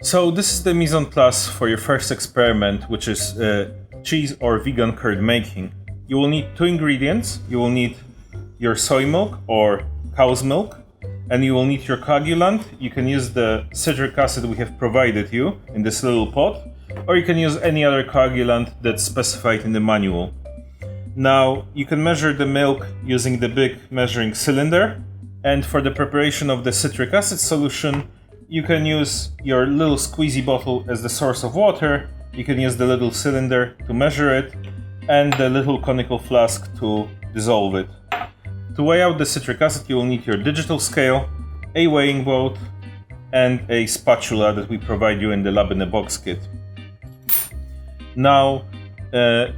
So this is the mise-en-place for your first experiment, which is cheese or vegan curd making. You will need 2 ingredients. You will need your soy milk or cow's milk, and you will need your coagulant. You can use the citric acid we have provided you in this little pot, or you can use any other coagulant that's specified in the manual. Now, you can measure the milk using the big measuring cylinder, and for the preparation of the citric acid solution, you can use your little squeezy bottle as the source of water, you can use the little cylinder to measure it, and the little conical flask to dissolve it. To weigh out the citric acid, you will need your digital scale, a weighing boat, and a spatula that we provide you in the Lab in a Box kit. Now,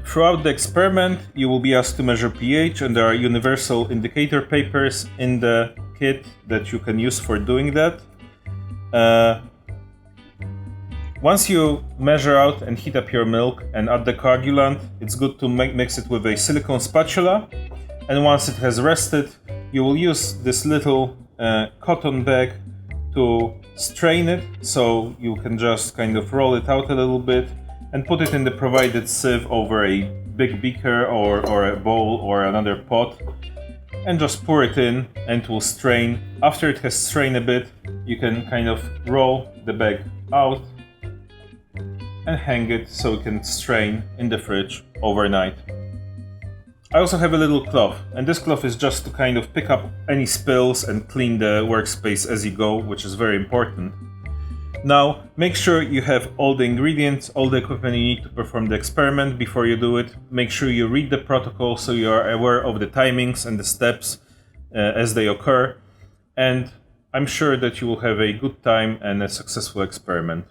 throughout the experiment, you will be asked to measure pH, and there are universal indicator papers in the kit that you can use for doing that. Once you measure out and heat up your milk and add the coagulant, it's good to mix it with a silicone spatula. And once it has rested, you will use this little cotton bag to strain it, so you can just kind of roll it out a little bit and put it in the provided sieve over a big beaker or a bowl or another pot, and just pour it in and it will strain. After it has strained a bit, you can kind of roll the bag out and hang it so it can strain in the fridge overnight. I also have a little cloth, and this cloth is just to kind of pick up any spills and clean the workspace as you go, which is very important. Now, make sure you have all the ingredients, all the equipment you need to perform the experiment before you do it. Make sure you read the protocol so you are aware of the timings and the steps as they occur. And I'm sure that you will have a good time and a successful experiment.